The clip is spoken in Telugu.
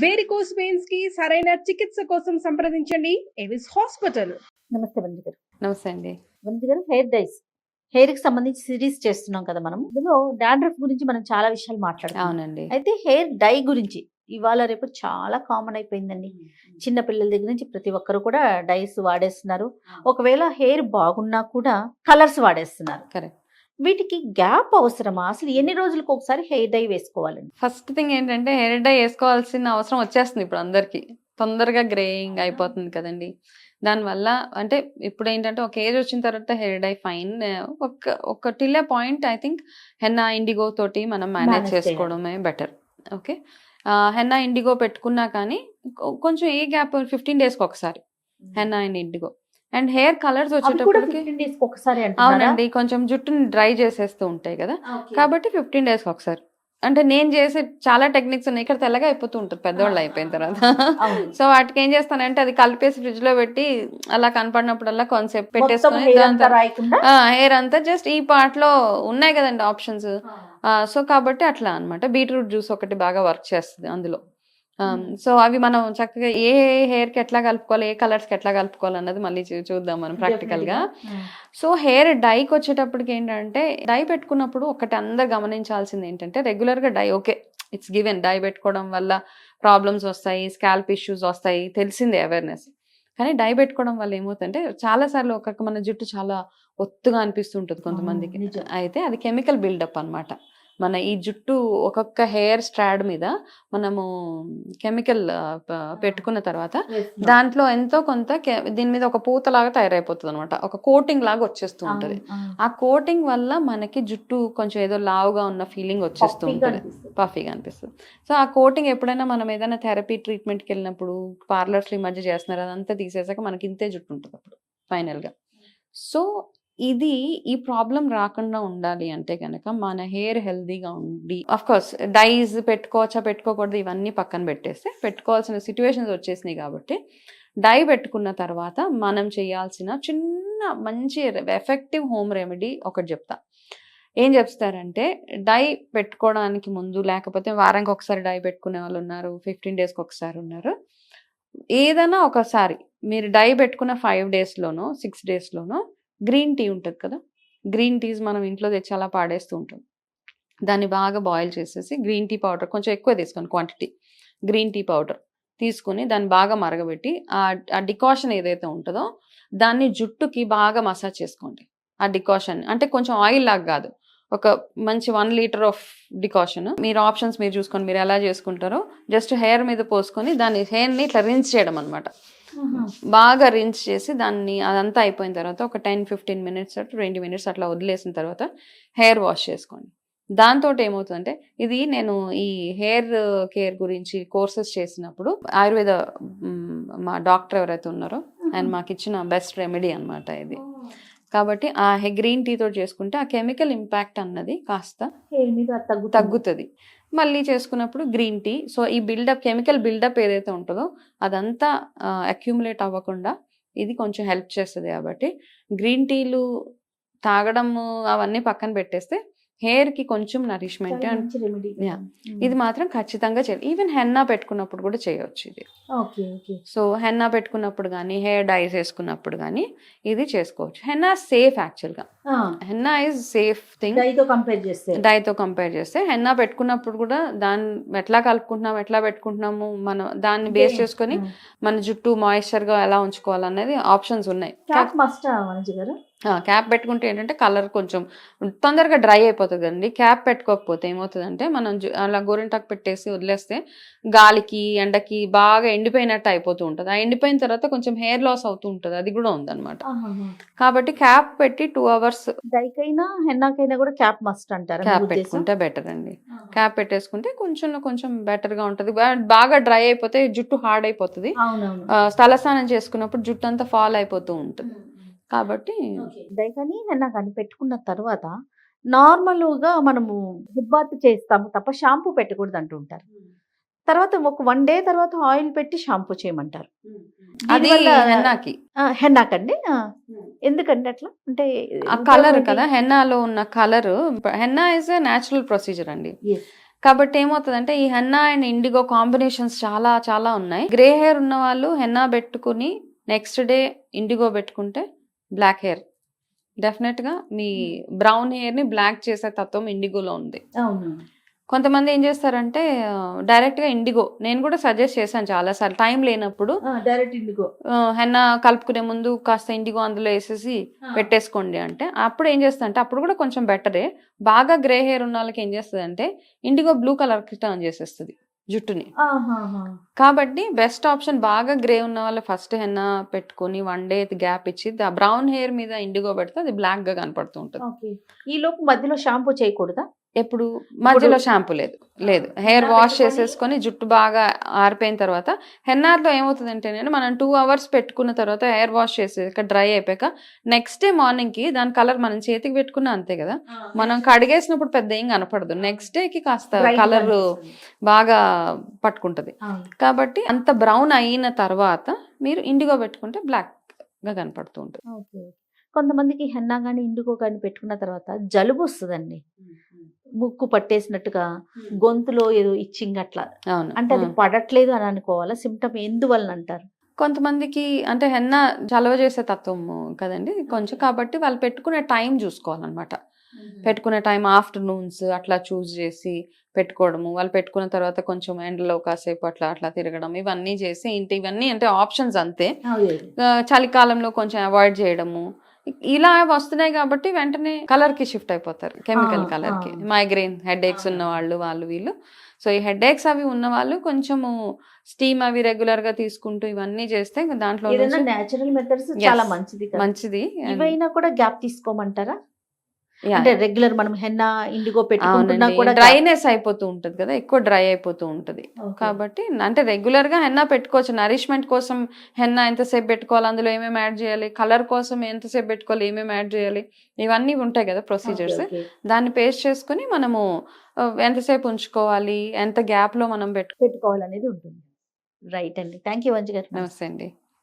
వేరికోస్ వెయిన్స్ కి సరైన చికిత్స కోసం సంప్రదించండి ఎవిస్ హాస్పిటల్. నమస్తే వంజి గారు. నమస్తే అండి. వంజి గారు, హెయిర్ డైస్, హెయిర్ కి సంబంధించి సిరీస్ చేస్తున్నాం కదా మనం. ఇందులో డాండ్రఫ్ గురించి మనం చాలా విషయాలు మాట్లాడుతాం. అవునండి. అయితే హెయిర్ డై గురించి ఇవాళ రేపు చాలా కామన్ అయిపోయిందండి. చిన్న పిల్లల దగ్గర నుంచి ప్రతి ఒక్కరు కూడా డైస్ వాడేస్తున్నారు. ఒకవేళ హెయిర్ బాగున్నా కూడా కలర్స్ వాడేస్తున్నారు. కరెక్ట్. వీటికి గ్యాప్ అవసరమా? అసలు ఎన్ని రోజులకు ఒకసారి హెయిర్ డై వేసుకోవాలండి? ఫస్ట్ థింగ్ ఏంటంటే హెయిర్ డై వేసుకోవాల్సిన అవసరం వచ్చేస్తుంది ఇప్పుడు అందరికి. తొందరగా గ్రేయింగ్ అయిపోతుంది కదండి. దానివల్ల అంటే ఇప్పుడు ఏంటంటే ఒక ఏజ్ వచ్చిన తర్వాత హెయిర్ డై ఫైన్, ఒక till A point I think henna IndiGo తోటి మనం మేనేజ్ చేసుకోవడమే బెటర్. ఓకే, హెన్నా ఇండిగో పెట్టుకున్నా కానీ కొంచెం ఏ గ్యాప్ 15 daysకి ఒకసారి henna and IndiGo. And hair colours వచ్చేటప్పటికి అవునండి, కొంచెం జుట్టుని డ్రై చేసేస్తూ ఉంటాయి కదా, కాబట్టి 15 daysకి ఒకసారి. అంటే నేను చేసే చాలా టెక్నిక్స్ ఉన్నాయి. ఇక్కడ తెల్లగా అయిపోతూ ఉంటుంది పెద్దవాళ్ళు అయిపోయిన తర్వాత. సో వాటికి ఏం చేస్తానంటే అది కలిపేసి ఫ్రిడ్జ్ లో పెట్టి అలా కనపడినప్పుడల్లా కాన్సెప్ట్ పెట్టేసుకుని హెయిర్ అంతా జస్ట్ ఈ పార్ట్ లో ఉన్నాయి కదండి ఆప్షన్స్. సో కాబట్టి అట్లా అనమాట. బీట్రూట్ జ్యూస్ ఒకటి బాగా వర్క్ చేస్తుంది అందులో. సో అవి మనం చక్కగా ఏ హెయిర్ కి ఎట్లా కలుపుకోవాలి, ఏ కలర్స్ కి ఎట్లా కలుపుకోవాలి అన్నది మళ్ళీ చూద్దాం మనం ప్రాక్టికల్ గా. సో హెయిర్ డైకి వచ్చేటప్పటికి ఏంటంటే, డై పెట్టుకున్నప్పుడు ఒకటి అందరు గమనించాల్సింది ఏంటంటే, రెగ్యులర్ గా dye okay, it's given, dye పెట్టుకోవడం వల్ల ప్రాబ్లమ్స్ వస్తాయి, స్కాల్ప్ ఇష్యూస్ వస్తాయి, తెలిసిందే అవేర్నెస్. కానీ డై పెట్టుకోవడం వల్ల ఏమవుతుందంటే చాలా సార్లు మన జుట్టు చాలా ఒత్తుగా అనిపిస్తుంటుంది కొంతమందికి. అయితే అది కెమికల్ బిల్డప్ అన్నమాట. మన ఈ జుట్టు ఒక్కొక్క హెయిర్ స్ట్రాడ్ మీద మనము కెమికల్ పెట్టుకున్న తర్వాత దాంట్లో ఎంతో కొంత దీని మీద ఒక పూతలాగా తయారైపోతుంది అనమాట. ఒక కోటింగ్ లాగా వచ్చేస్తూ ఉంటుంది. ఆ కోటింగ్ వల్ల మనకి జుట్టు కొంచెం ఏదో లావుగా ఉన్న ఫీలింగ్ వచ్చేస్తూ ఉంటుంది, పఫీగా అనిపిస్తుంది. సో ఆ కోటింగ్ ఎప్పుడైనా మనం ఏదైనా థెరపీ ట్రీట్మెంట్కి వెళ్ళినప్పుడు, పార్లర్స్లో ఈ మధ్య చేస్తున్నారు, అదంతా తీసేసాక మనకి ఇంతే జుట్టు ఉంటుంది అప్పుడు ఫైనల్గా. సో ఈ ప్రాబ్లం రాకుండా ఉండాలి అంటే కనుక మన హెయిర్ హెల్దీగా ఉండి, అఫ్ కోర్స్ డైస్ పెట్టుకోవచ్చా పెట్టుకోకూడదు ఇవన్నీ పక్కన పెట్టేస్తే, పెట్టుకోవాల్సిన సిచ్యువేషన్స్ వచ్చేసినాయి కాబట్టి డై పెట్టుకున్న తర్వాత మనం చేయాల్సిన చిన్న మంచి ఎఫెక్టివ్ హోమ్ రెమెడీ ఒకటి చెప్తా. ఏం చెప్తారంటే, డై పెట్టుకోవడానికి ముందు, లేకపోతే వారానికి ఒకసారి డై పెట్టుకునే వాళ్ళు ఉన్నారు, 15 daysకి ఒకసారి ఉన్నారు. ఏదైనా ఒకసారి మీరు డై పెట్టుకున్న 5 daysలోనో 6 daysలోనో గ్రీన్ టీ ఉంటుంది కదా, గ్రీన్ టీస్ మనం ఇంట్లో తెచ్చి అలా పాడేస్తూ ఉంటాం. దాన్ని బాగా బాయిల్ చేసేసి గ్రీన్ టీ పౌడర్ కొంచెం ఎక్కువ తీసుకోండి క్వాంటిటీ, గ్రీన్ టీ పౌడర్ తీసుకుని దాన్ని బాగా మరగబెట్టి ఆ డికాషన్ ఏదైతే ఉంటుందో దాన్ని జుట్టుకి బాగా మసాజ్ చేసుకోండి. ఆ డికాషన్ అంటే కొంచెం ఆయిల్ లాగా కాదు, ఒక మంచి 1 liter ఆఫ్ డికాషన్. మీరు ఆప్షన్స్ మీరు చూసుకోండి, మీరు ఎలా చేసుకుంటారో. జస్ట్ హెయిర్ మీద పోసుకొని దాన్ని హెయిర్ని ఇట్లా రిన్స్ చేయడం అనమాట. బాగా రిన్స్ చేసి దాన్ని అదంతా అయిపోయిన తర్వాత ఒక 10-15 minutes 20 minutes అట్లా వదిలేసిన తర్వాత హెయిర్ వాష్ చేసుకోండి. దాంతో ఏమవుతుందంటే, ఇది నేను ఈ హెయిర్ కేర్ గురించి కోర్సెస్ చేసినప్పుడు ఆయుర్వేద మా డాక్టర్ ఎవరైతే ఉన్నారో ఆయన మాకు ఇచ్చిన బెస్ట్ రెమెడీ అనమాట ఇది. కాబట్టి ఆ గ్రీన్ టీతో చేసుకుంటే ఆ కెమికల్ ఇంపాక్ట్ అన్నది కాస్త తగ్గుతుంది. మళ్ళీ చేసుకున్నప్పుడు గ్రీన్ టీ, సో ఈ బిల్డప్, కెమికల్ బిల్డప్ ఏదైతే ఉంటుందో అదంతా అక్యూములేట్ అవ్వకుండా ఇది కొంచెం హెల్ప్ చేస్తుంది. కాబట్టి గ్రీన్ టీలు తాగడము అవన్నీ పక్కన పెట్టేస్తే హెయిర్కి కొంచెం నరిష్మెంట్, ఇది మాత్రం ఖచ్చితంగా చేయాలి. ఈవెన్ హెన్నా పెట్టుకున్నప్పుడు కూడా చేయవచ్చు ఇది. సో హెన్నా పెట్టుకున్నప్పుడు కానీ, హెయిర్ డైస్ వేసుకున్నప్పుడు కానీ ఇది చేసుకోవచ్చు. హెన్నా సేఫ్ యాక్చువల్గా. హెన్నా ఈజ్ సేఫ్ థింగ్ డైతో కంపేర్ చేస్తే. హెన్నా పెట్టుకున్నప్పుడు కూడా దాన్ని ఎట్లా కలుపుకుంటున్నాము, ఎట్లా పెట్టుకుంటున్నాము, మనం దాన్ని బేస్ చేసుకొని మన జుట్టు మాయిశ్చర్గా ఎలా ఉంచుకోవాలనేది ఆప్షన్స్ ఉన్నాయి. క్యాప్ పెట్టుకుంటే ఏంటంటే కలర్ కొంచెం తొందరగా డ్రై అయిపోతుంది అండి. క్యాప్ పెట్టుకోకపోతే ఏమవుతుందంటే, మనం అలా గోరింటాకు పెట్టేసి వదిలేస్తే గాలికి ఎండకి బాగా ఎండిపోయినట్టు అయిపోతూ ఉంటుంది. ఆ ఎండిపోయిన తర్వాత కొంచెం హెయిర్ లాస్ అవుతూ ఉంటుంది, అది కూడా ఉందన్నమాట. కాబట్టి క్యాప్ పెట్టి 2 hours డైకైనా హెన్నాకైనా కూడా క్యాప్ మస్ట్ అంటారు. క్యాప్ పెట్టుకుంటే బెటర్ అండి. క్యాప్ పెట్టేసుకుంటే కొంచెం బెటర్ గా ఉంటుంది. బాగా డ్రై అయిపోతే జుట్టు హార్డ్ అయిపోతుంది. తలస్నానం చేసుకున్నప్పుడు జుట్టు అంతా ఫాల్ అయిపోతూ ఉంటుంది. కాబట్టి డై కానీ హెన్నా కానీ పెట్టుకున్న తర్వాత నార్మల్గా మనము హెడ్ బాత్ చేస్తాము తప్ప షాంపూ పెట్టకూడదు అంటుంటారు. తర్వాత ఒక 1 day తర్వాత ఆయిల్ పెట్టి షాంపూ చేయమంటారు. అది హెన్నాకండి. ఎందుకంటే అట్లా అంటే ఆ కలర్ కదా, హెన్నాలో ఉన్న colour. Henna is a natural procedure అండి. కాబట్టి ఏమవుతుందంటే ఈ హెన్నా అండ్ ఇండిగో కాంబినేషన్స్ చాలా చాలా ఉన్నాయి. గ్రే హెయిర్ ఉన్న వాళ్ళు హెన్నా పెట్టుకుని నెక్స్ట్ డే ఇండిగో పెట్టుకుంటే బ్లాక్ హెయిర్ డెఫినెట్ గా మీ బ్రౌన్ హెయిర్ ని బ్లాక్ చేసే తత్వం ఇండిగోలో ఉంది. అవును. కొంతమంది ఏం చేస్తారంటే డైరెక్ట్ గా ఇండిగో, నేను కూడా సజెస్ట్ చేశాను చాలా సార్లు టైం లేనప్పుడు డైరెక్ట్ ఇండిగో హెన్నా కలుపుకునే ముందు కాస్త ఇండిగో అందులో వేసేసి పెట్టేసుకోండి అంటే అప్పుడు ఏం చేస్తా అంటే అప్పుడు కూడా కొంచెం బెటరే. బాగా గ్రే హెయిర్ ఉన్న వాళ్ళకి ఏం చేస్తుంది అంటే ఇండిగో బ్లూ కలర్ కి టర్న్ చేసేస్తుంది జుట్టుని. కాబట్టి బెస్ట్ ఆప్షన్ బాగా గ్రే ఉన్న వాళ్ళు ఫస్ట్ హెన్నా పెట్టుకుని 1 day గ్యాప్ ఇచ్చి బ్రౌన్ హెయిర్ మీద ఇండిగో పెడితే అది బ్లాక్ గా కనపడుతూ ఉంటుంది. ఈ లోపు మధ్యలో షాంపూ చేయకూడదా? ఎప్పుడు మధ్యలో షాంపూ లేదు, హెయిర్ వాష్ చేసేసుకొని జుట్టు బాగా ఆరిపోయిన తర్వాత హెన్నార్లో ఏమవుతుందంటే నేను మనం 2 hours పెట్టుకున్న తర్వాత హెయిర్ వాష్ చేసి డ్రై అయిపోయాక నెక్స్ట్ డే మార్నింగ్ కి దాని కలర్ మనం చేతికి పెట్టుకున్నా అంతే కదా, మనం కడిగేసినప్పుడు పెద్ద ఏం కనపడదు, నెక్స్ట్ డే కి కాస్త కలర్ బాగా పట్టుకుంటది. కాబట్టి అంత బ్రౌన్ అయిన తర్వాత మీరు ఇండిగో పెట్టుకుంటే బ్లాక్ గా కనపడుతూ ఉంటుంది. కొంతమందికి హెన్నా కానీ ఇండిగో కానీ పెట్టుకున్న తర్వాత జలుబు వస్తుందండి, ముక్కు పట్టేసినట్టుగా, గొంతులో ఏదో ఇచ్చింగ్ అట్లా. అవును, అంటే అది పడట్లేదు అని అనుకోవాలా? సిమ్టమ్ ఎందువల్ల అంటారు? కొంతమందికి అంటే హెన్నా చలవ చేసే తత్వం కదండి కొంచెం, కాబట్టి వాళ్ళు పెట్టుకునే టైం చూసుకోవాలన్నమాట. పెట్టుకునే టైం ఆఫ్టర్నూన్స్ అట్లా చూస్ చేసి పెట్టుకోవడము, వాళ్ళు పెట్టుకున్న తర్వాత కొంచెం ఎండలో కాసేపు అట్లా తిరగడం, ఇవన్నీ చేసి ఇవన్నీ అంటే ఆప్షన్స్ అంతే. చలికాలంలో కొంచెం అవాయిడ్ చేయడము, ఇలా వస్తున్నాయి కాబట్టి వెంటనే కలర్ కి షిఫ్ట్ అయిపోతారు, కెమికల్ కలర్ కి. మైగ్రేన్ హెడ్ ఏక్స్ ఉన్న వాళ్ళు వీళ్ళు. సో ఈ హెడ్ ఏక్స్ అవి ఉన్న వాళ్ళు కొంచెము స్టీమ్ అవి రెగ్యులర్ గా తీసుకుంటూ ఇవన్నీ చేస్తే దాంట్లో నేచురల్ మెథడ్స్ చాలా మంచిది. ఇవైనా కూడా గ్యాప్ తీసుకోమంటారా? అంటే రెగ్యులర్ మనం హెన్నా ఇండిగో పెట్టుకుంటున్నా కూడా డ్రైనెస్ అయిపోతూ ఉంటది కదా, ఎక్కువ డ్రై అయిపోతూ ఉంటది. కాబట్టి అంటే రెగ్యులర్ గా హెన్నా పెట్టుకోవచ్చు. నరిష్మెంట్ కోసం హెన్నా ఎంతసేపు పెట్టుకోవాలి, అందులో ఏమేమి యాడ్ చేయాలి, కలర్ కోసం ఎంతసేపు పెట్టుకోవాలి, ఏమేమి యాడ్ చేయాలి, ఇవన్నీ ఉంటాయి కదా ప్రొసీజర్స్. దాన్ని పేస్ట్ చేసుకుని మనము ఎంతసేపు ఉంచుకోవాలి, ఎంత గ్యాప్ లో మనం పెట్టుకోవాలి అనేది ఉంటుంది. రైట్ అండి, థ్యాంక్ యూ వంజి గారు. నమస్తే అండి.